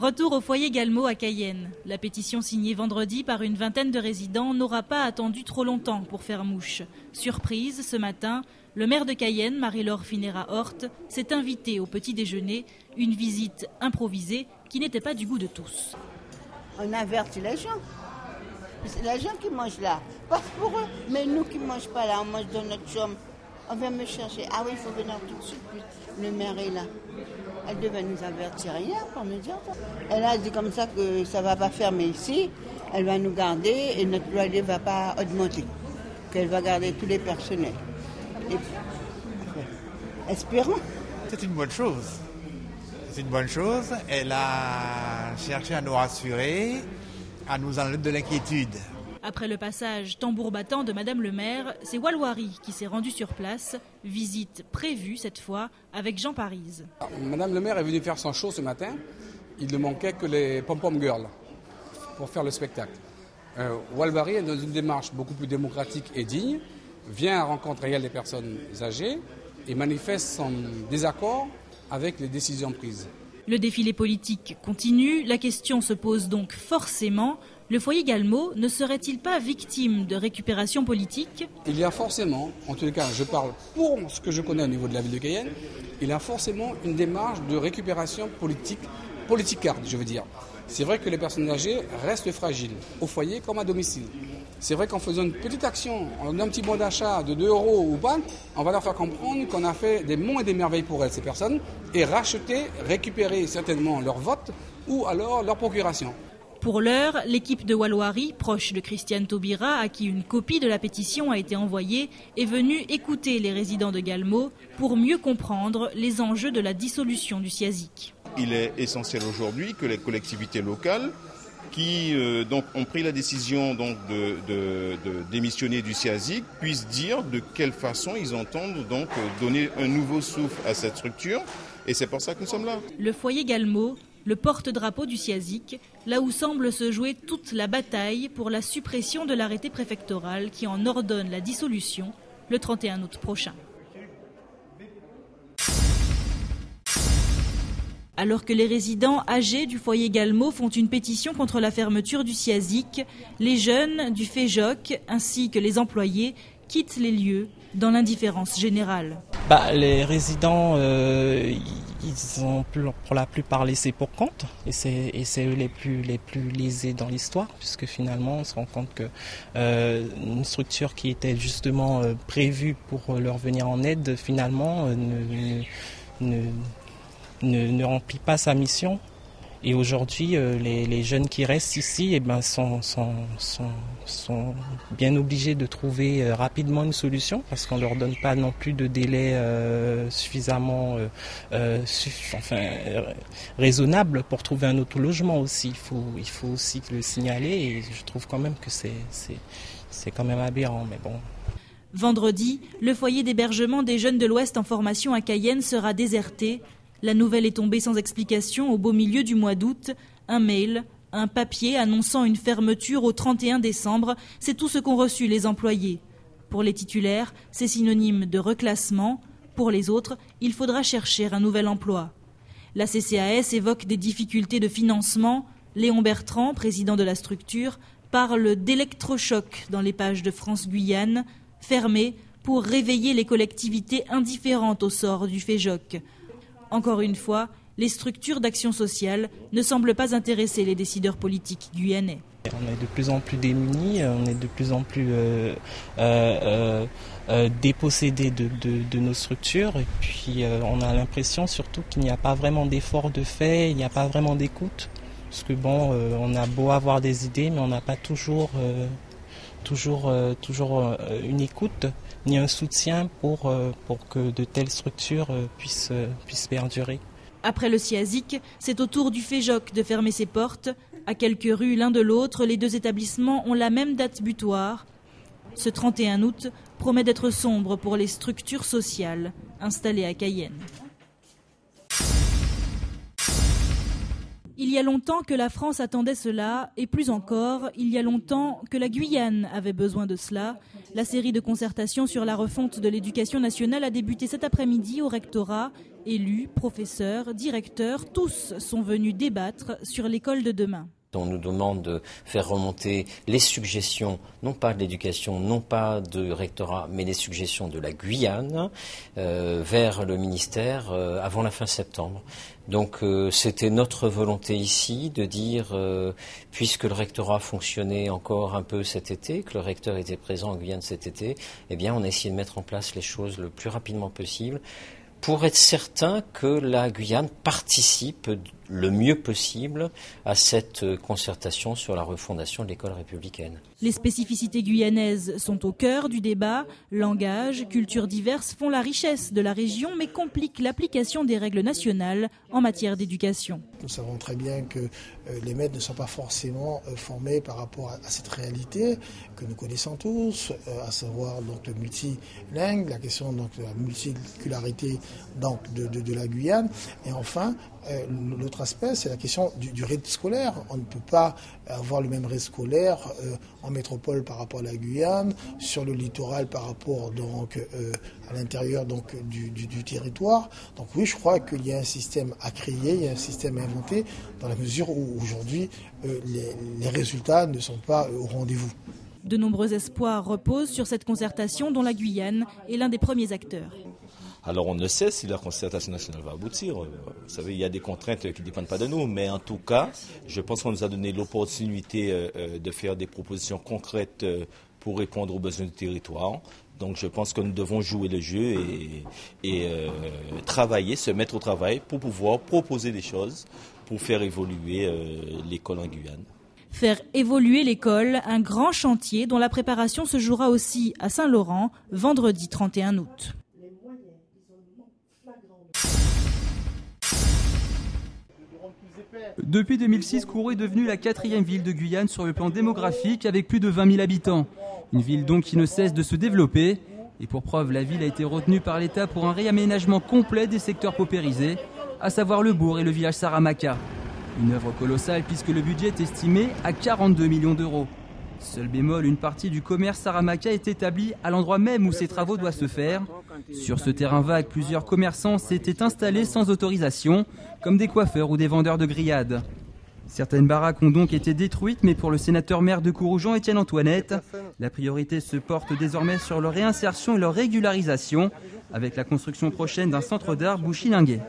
Retour au foyer Galmo à Cayenne. La pétition signée vendredi par une vingtaine de résidents n'aura pas attendu trop longtemps pour faire mouche. Surprise, ce matin, le maire de Cayenne, Marie-Laure Finera-Hort, s'est invité au petit déjeuner, une visite improvisée qui n'était pas du goût de tous. On avertit les gens. C'est les gens qui mangent là, pas pour eux. Mais nous qui ne mangeons pas là, on mange dans notre chambre. On vient me chercher. Ah oui, il faut venir tout de suite. Le maire est là. Elle devait nous avertir rien pour nous dire ça. Elle a dit comme ça que ça ne va pas fermer ici. Elle va nous garder et notre loyer ne va pas augmenter. Qu'elle va garder tous les personnels. Et puis, espérons. C'est une bonne chose. C'est une bonne chose. Elle a cherché à nous rassurer, à nous enlever de l'inquiétude. Après le passage tambour battant de Madame le maire, c'est Walwari qui s'est rendu sur place. Visite prévue cette fois avec Jean Parise. Madame le maire est venue faire son show ce matin. Il ne manquait que les pom-pom girls pour faire le spectacle. Walwari est dans une démarche beaucoup plus démocratique et digne, vient à rencontre réelle des personnes âgées et manifeste son désaccord avec les décisions prises. Le défilé politique continue. La question se pose donc forcément. Le foyer Galmo ne serait-il pas victime de récupération politique ? Il y a forcément, en tous les cas, je parle pour ce que je connais au niveau de la ville de Cayenne, il y a forcément une démarche de récupération politicarde, je veux dire. C'est vrai que les personnes âgées restent fragiles, au foyer comme à domicile. C'est vrai qu'en faisant une petite action, en un petit bon d'achat de 2 € ou pas, on va leur faire comprendre qu'on a fait des monts et des merveilles pour elles, ces personnes, et récupérer certainement leur vote ou alors leur procuration. Pour l'heure, l'équipe de Walwari, proche de Christiane Taubira, à qui une copie de la pétition a été envoyée, est venue écouter les résidents de Galmo pour mieux comprendre les enjeux de la dissolution du CIAZIC. Il est essentiel aujourd'hui que les collectivités locales qui ont pris la décision de démissionner du CIAZIC puissent dire de quelle façon ils entendent donc donner un nouveau souffle à cette structure. Et c'est pour ça que nous sommes là. Le foyer Galmo, le porte-drapeau du CIAZIC, là où semble se jouer toute la bataille pour la suppression de l'arrêté préfectoral qui en ordonne la dissolution le 31 août prochain. Alors que les résidents âgés du foyer Galmo font une pétition contre la fermeture du CIAZIC, les jeunes du FEJOC ainsi que les employés quittent les lieux dans l'indifférence générale. Les résidents, ils ont pour la plupart laissé pour compte et c'est eux les plus lésés dans l'histoire, puisque finalement on se rend compte que une structure qui était justement prévue pour leur venir en aide finalement ne remplit pas sa mission. Et aujourd'hui, les jeunes qui restent ici sont bien obligés de trouver rapidement une solution parce qu'on ne leur donne pas non plus de délai suffisamment raisonnable pour trouver un autre logement aussi. Il faut aussi le signaler et je trouve quand même que c'est quand même aberrant, mais bon. Vendredi, le foyer d'hébergement des jeunes de l'Ouest en formation à Cayenne sera déserté. La nouvelle est tombée sans explication au beau milieu du mois d'août. Un mail, un papier annonçant une fermeture au 31 décembre, c'est tout ce qu'ont reçu les employés. Pour les titulaires, c'est synonyme de reclassement. Pour les autres, il faudra chercher un nouvel emploi. La CCAS évoque des difficultés de financement. Léon Bertrand, président de la structure, parle d'électrochoc dans les pages de France-Guyane, fermé pour réveiller les collectivités indifférentes au sort du FEJOC. Encore une fois, les structures d'action sociale ne semblent pas intéresser les décideurs politiques guyanais. On est de plus en plus démunis, on est de plus en plus dépossédés de nos structures et puis on a l'impression surtout qu'il n'y a pas vraiment d'effort de fait, il n'y a pas vraiment d'écoute. Parce que on a beau avoir des idées, mais on n'a pas toujours une écoute ni un soutien pour que de telles structures puissent perdurer. Après le CIAZIC, c'est au tour du FEJOC de fermer ses portes. À quelques rues l'un de l'autre, les deux établissements ont la même date butoir. Ce 31 août promet d'être sombre pour les structures sociales installées à Cayenne. Il y a longtemps que la France attendait cela, et plus encore, il y a longtemps que la Guyane avait besoin de cela. La série de concertations sur la refonte de l'éducation nationale a débuté cet après-midi au rectorat. Élus, professeurs, directeurs, tous sont venus débattre sur l'école de demain. On nous demande de faire remonter les suggestions, non pas de l'éducation, non pas de rectorat, mais les suggestions de la Guyane vers le ministère avant la fin septembre. Donc c'était notre volonté ici de dire, puisque le rectorat fonctionnait encore un peu cet été, que le recteur était présent en Guyane cet été, eh bien on a essayé de mettre en place les choses le plus rapidement possible pour être certain que la Guyane participe le mieux possible à cette concertation sur la refondation de l'école républicaine. Les spécificités guyanaises sont au cœur du débat. Langage, cultures diverses font la richesse de la région, mais compliquent l'application des règles nationales en matière d'éducation. Nous savons très bien que les maîtres ne sont pas forcément formés par rapport à cette réalité que nous connaissons tous, à savoir donc le multilingue, la question donc de la multiculturalité donc de la Guyane, et enfin l'autre aspect, c'est la question du rythme scolaire. On ne peut pas avoir le même rythme scolaire en métropole par rapport à la Guyane, sur le littoral par rapport donc à l'intérieur donc du territoire. Donc oui, je crois qu'il y a un système à créer, il y a un système à inventer, dans la mesure où aujourd'hui les résultats ne sont pas au rendez-vous. De nombreux espoirs reposent sur cette concertation dont la Guyane est l'un des premiers acteurs. Alors on ne sait si la concertation nationale va aboutir. Vous savez, il y a des contraintes qui ne dépendent pas de nous. Mais en tout cas, je pense qu'on nous a donné l'opportunité de faire des propositions concrètes pour répondre aux besoins du territoire. Donc je pense que nous devons jouer le jeu et travailler, se mettre au travail pour pouvoir proposer des choses pour faire évoluer l'école en Guyane. Faire évoluer l'école, un grand chantier dont la préparation se jouera aussi à Saint-Laurent, vendredi 31 août. Depuis 2006, Kourou est devenue la 4e ville de Guyane sur le plan démographique avec plus de 20 000 habitants. Une ville donc qui ne cesse de se développer. Et pour preuve, la ville a été retenue par l'État pour un réaménagement complet des secteurs paupérisés, à savoir le bourg et le village Saramaka. Une œuvre colossale puisque le budget est estimé à 42 millions d'euros. Seul bémol, une partie du commerce Saramaka est établie à l'endroit même où ces travaux doivent se faire. Sur ce terrain vague, plusieurs commerçants s'étaient installés sans autorisation, comme des coiffeurs ou des vendeurs de grillades. Certaines baraques ont donc été détruites, mais pour le sénateur-maire de Kourou, Jean-Étienne Antoinette, la priorité se porte désormais sur leur réinsertion et leur régularisation, avec la construction prochaine d'un centre d'art bouchilingué.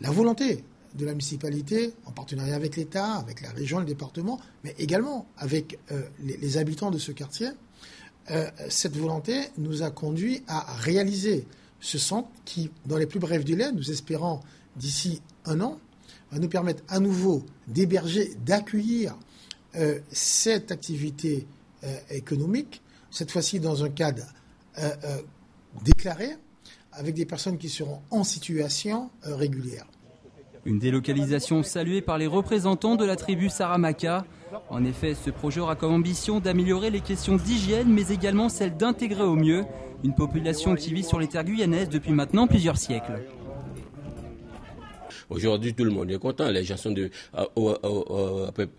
La volonté de la municipalité, en partenariat avec l'État, avec la région, le département, mais également avec les habitants de ce quartier, cette volonté nous a conduit à réaliser ce centre qui, dans les plus brefs délais, nous espérons d'ici 1 an, va nous permettre à nouveau d'héberger, d'accueillir cette activité économique, cette fois-ci dans un cadre déclaré, avec des personnes qui seront en situation régulière. Une délocalisation saluée par les représentants de la tribu Saramaka. En effet, ce projet aura comme ambition d'améliorer les questions d'hygiène, mais également celle d'intégrer au mieux une population qui vit sur les terres guyanaises depuis maintenant plusieurs siècles. Aujourd'hui, tout le monde est content. Les gens sont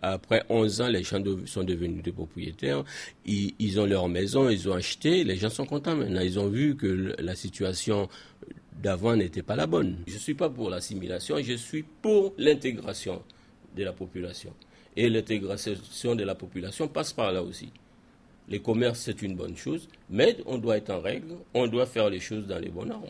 après 11 ans, les gens sont devenus des propriétaires. Ils ont leur maison, ils ont acheté. Les gens sont contents maintenant. Ils ont vu que la situation d'avant n'était pas la bonne. Je ne suis pas pour l'assimilation, je suis pour l'intégration de la population. Et l'intégration de la population passe par là aussi. Les commerces, c'est une bonne chose, mais on doit être en règle, on doit faire les choses dans les bonnes normes.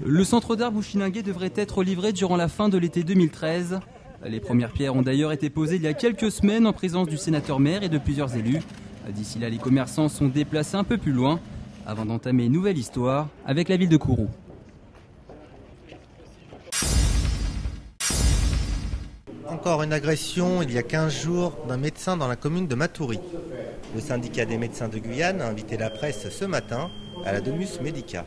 Le centre d'art bouchilingué devrait être livré durant la fin de l'été 2013. Les premières pierres ont d'ailleurs été posées il y a quelques semaines en présence du sénateur-maire et de plusieurs élus. D'ici là, les commerçants sont déplacés un peu plus loin avant d'entamer une nouvelle histoire avec la ville de Kourou. Encore une agression il y a 15 jours d'un médecin dans la commune de Matoury. Le syndicat des médecins de Guyane a invité la presse ce matin à la Domus Medica.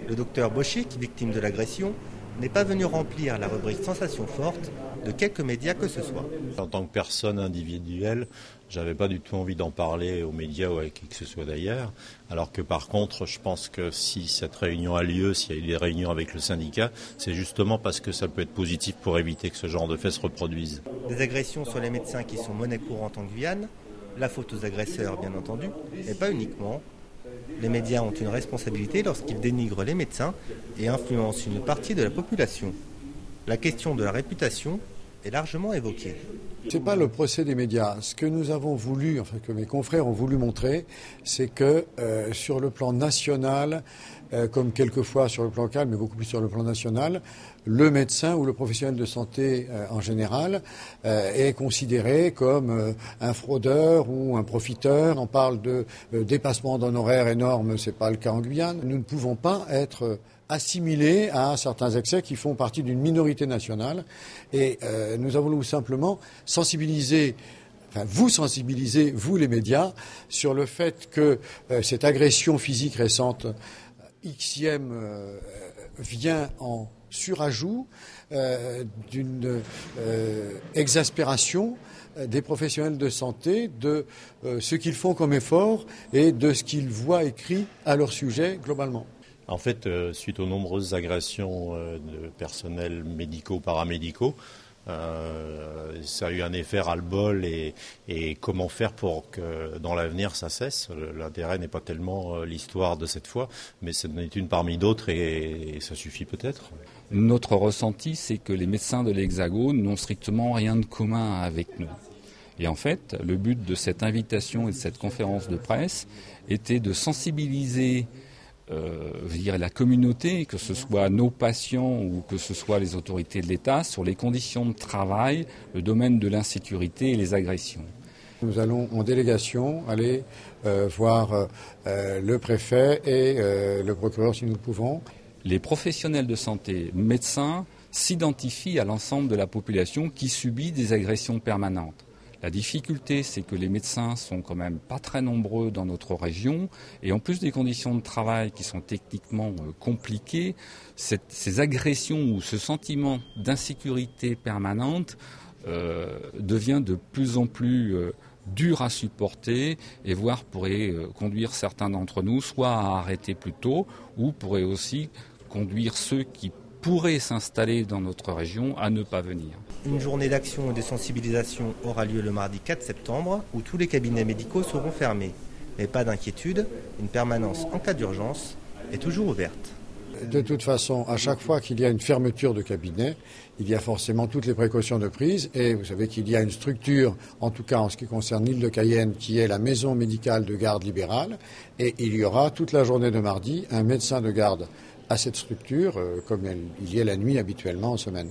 Le docteur Bochic, victime de l'agression, n'est pas venu remplir la rubrique sensation forte, de quelque média que ce soit. En tant que personne individuelle, j'avais pas du tout envie d'en parler aux médias ou à qui que ce soit d'ailleurs, alors que par contre, je pense que si cette réunion a lieu, s'il y a eu des réunions avec le syndicat, c'est justement parce que ça peut être positif pour éviter que ce genre de faits se reproduisent. Des agressions sur les médecins qui sont monnaie courante en Guyane, la faute aux agresseurs bien entendu, et pas uniquement. Les médias ont une responsabilité lorsqu'ils dénigrent les médecins et influencent une partie de la population. La question de la réputation est largement évoquée. Ce n'est pas le procès des médias. Ce que nous avons voulu, enfin que mes confrères ont voulu montrer, c'est que sur le plan national, comme quelquefois sur le plan local, mais beaucoup plus sur le plan national, le médecin ou le professionnel de santé en général est considéré comme un fraudeur ou un profiteur. On parle de dépassement d'honoraires énormes, ce n'est pas le cas en Guyane. Nous ne pouvons pas être assimilés à certains excès qui font partie d'une minorité nationale. Et nous avons voulu simplement sensibiliser, vous sensibiliser, vous les médias, sur le fait que cette agression physique récente, Xème, vient en surajout d'une exaspération des professionnels de santé, de ce qu'ils font comme effort et de ce qu'ils voient écrit à leur sujet globalement. En fait, suite aux nombreuses agressions de personnels médicaux, paramédicaux, ça a eu un effet ras-le-bol et comment faire pour que dans l'avenir ça cesse. L'intérêt n'est pas tellement l'histoire de cette fois, mais c'est une parmi d'autres et ça suffit peut-être. Notre ressenti, c'est que les médecins de l'Hexagone n'ont strictement rien de commun avec nous. Et en fait, le but de cette invitation et de cette conférence de presse était de sensibiliser la communauté, que ce soit nos patients ou que ce soit les autorités de l'État, sur les conditions de travail, le domaine de l'insécurité et les agressions. Nous allons en délégation aller voir le préfet et le procureur si nous le pouvons. Les professionnels de santé, médecins, s'identifient à l'ensemble de la population qui subit des agressions permanentes. La difficulté, c'est que les médecins sont quand même pas très nombreux dans notre région et en plus des conditions de travail qui sont techniquement compliquées, ces agressions ou ce sentiment d'insécurité permanente devient de plus en plus dur à supporter et voire pourrait conduire certains d'entre nous soit à arrêter plus tôt ou pourrait aussi conduire ceux qui pourraient s'installer dans notre région à ne pas venir. Une journée d'action et de sensibilisation aura lieu le mardi 4 septembre où tous les cabinets médicaux seront fermés. Mais pas d'inquiétude, une permanence en cas d'urgence est toujours ouverte. De toute façon, à chaque fois qu'il y a une fermeture de cabinet, il y a forcément toutes les précautions de prise et vous savez qu'il y a une structure, en tout cas en ce qui concerne l'île de Cayenne, qui est la maison médicale de garde libérale et il y aura toute la journée de mardi un médecin de garde à cette structure, comme il y a la nuit habituellement en semaine.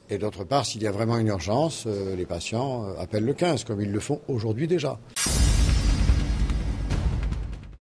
Et d'autre part, s'il y a vraiment une urgence, les patients appellent le 15, comme ils le font aujourd'hui déjà.